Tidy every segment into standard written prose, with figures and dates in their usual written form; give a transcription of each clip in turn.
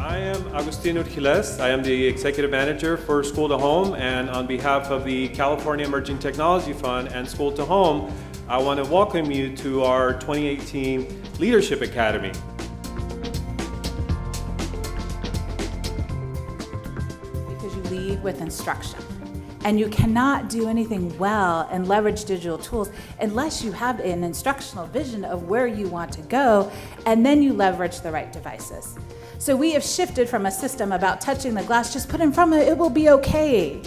I am Agustin Urquiles. I am the Executive Manager for School2Home, and on behalf of the California Emerging Technology Fund and School2Home, I want to welcome you to our 2018 Leadership Academy. Because you lead with instruction. And you cannot do anything well and leverage digital tools unless you have an instructional vision of where you want to go, and then you leverage the right devices. So we have shifted from a system about touching the glass, just put in front of it will be okay,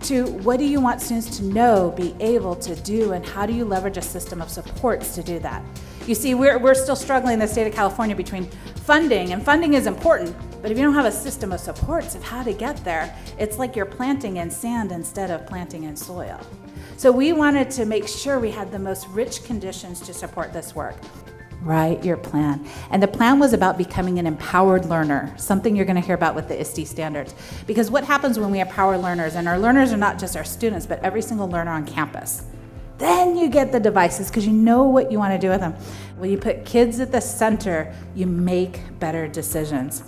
to what do you want students to know, be able to do, and how do you leverage a system of supports to do that? You see, we're still struggling in the state of California between funding, and funding is important, but if you don't have a system of supports of how to get there, it's like you're planting in sand instead of planting in soil. So we wanted to make sure we had the most rich conditions to support this work. Write your plan. And the plan was about becoming an empowered learner, something you're going to hear about with the ISTE standards. Because what happens when we empower learners, and our learners are not just our students, but every single learner on campus. Then you get the devices because you know what you want to do with them. When you put kids at the center, you make better decisions.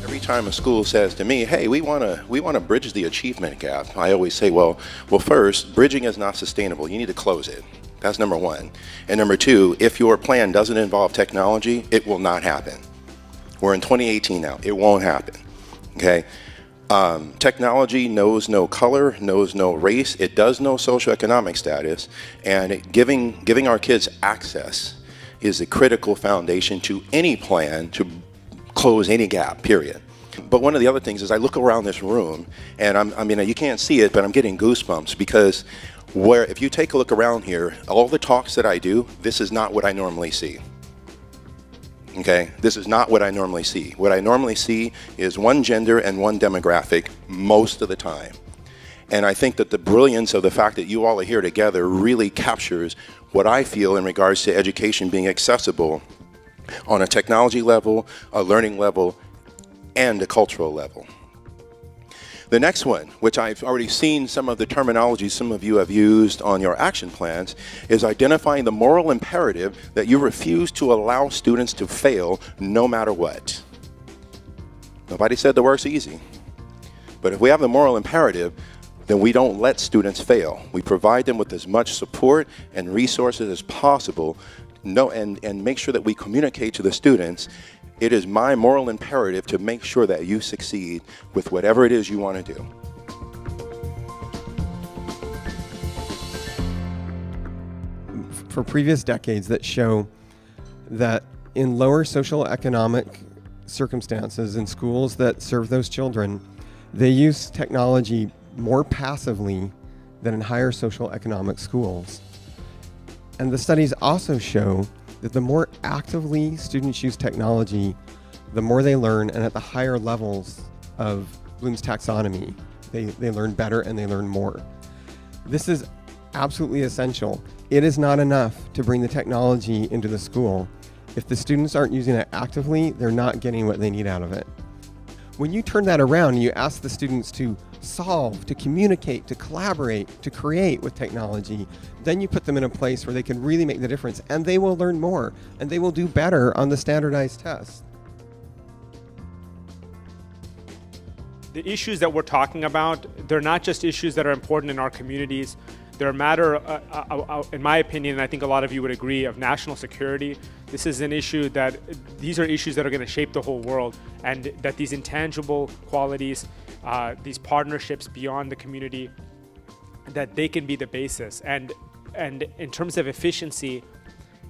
Every time a school says to me, hey, we want to bridge the achievement gap, I always say, well, first, bridging is not sustainable. You need to close it. That's number one. And number two, if your plan doesn't involve technology, it will not happen. We're in 2018 now. It won't happen. Okay? Technology knows no color, knows no race. It does no socioeconomic status, and giving our kids access is a critical foundation to any plan to close any gap, period. But one of the other things is I look around this room, and I mean, you can't see it, but I'm getting goosebumps because if you take a look around here, all the talks that I do, this is not what I normally see. Okay, this is not what I normally see. What I normally see is one gender and one demographic most of the time. And I think that the brilliance of the fact that you all are here together really captures what I feel in regards to education being accessible on a technology level, a learning level, and a cultural level. The next one, which I've already seen some of the terminology some of you have used on your action plans, is identifying the moral imperative that you refuse to allow students to fail no matter what. Nobody said the work's easy. But if we have the moral imperative, then we don't let students fail. We provide them with as much support and resources as possible, and make sure that we communicate to the students, it is my moral imperative to make sure that you succeed with whatever it is you want to do. For previous decades that show that in lower social economic circumstances in schools that serve those children, they use technology more passively than in higher social economic schools. And the studies also show that the more actively students use technology, the more they learn, and at the higher levels of Bloom's taxonomy, they learn better and they learn more. This is absolutely essential. It is not enough to bring the technology into the school. If the students aren't using it actively, they're not getting what they need out of it. When you turn that around and you ask the students to solve, to communicate, to collaborate, to create with technology, then you put them in a place where they can really make the difference, and they will learn more, and they will do better on the standardized tests. The issues that we're talking about, they're not just issues that are important in our communities. They're a matter, in my opinion, and I think a lot of you would agree, of national security. This is an issue these are issues that are going to shape the whole world, and that these intangible qualities, these partnerships beyond the community, that they can be the basis. And in terms of efficiency,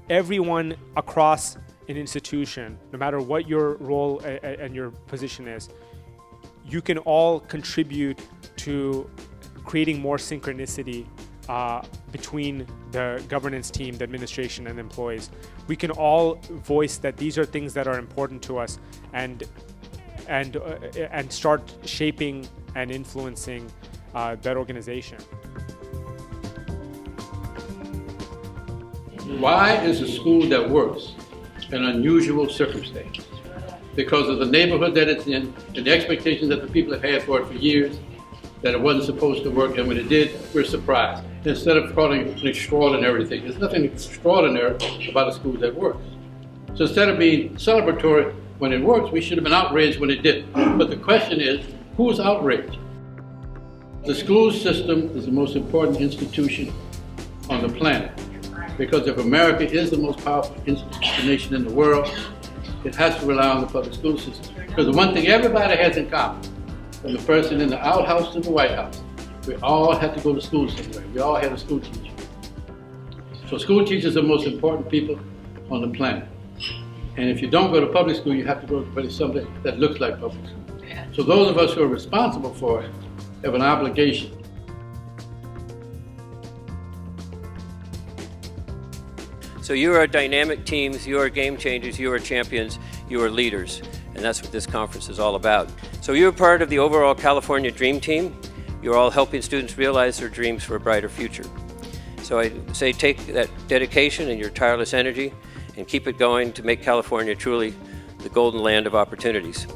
everyone across an institution, no matter what your role and your position is, you can all contribute to creating more synchronicity between the governance team, the administration, and employees. We can all voice that these are things that are important to us, and start shaping and influencing that organization. Why is a school that works an unusual circumstance? Because of the neighborhood that it's in, and the expectations that the people have had for it for years, that it wasn't supposed to work, and when it did, we're surprised. instead of calling it an extraordinary thing. There's nothing extraordinary about a school that works. So instead of being celebratory when it works, we should have been outraged when it didn't. But the question is, who's outraged? The school system is the most important institution on the planet. Because if America is the most powerful nation in the world, it has to rely on the public school system. Because the one thing everybody has in common, from the person in the outhouse to the White House, we all had to go to school somewhere. We all had a school teacher. So school teachers are the most important people on the planet. And if you don't go to public school, you have to go to something that looks like public school. So those of us who are responsible for it have an obligation. So you are dynamic teams, you are game changers, you are champions, you are leaders, and that's what this conference is all about. So you're part of the overall California Dream Team. You're all helping students realize their dreams for a brighter future. So I say take that dedication and your tireless energy and keep it going to make California truly the golden land of opportunities.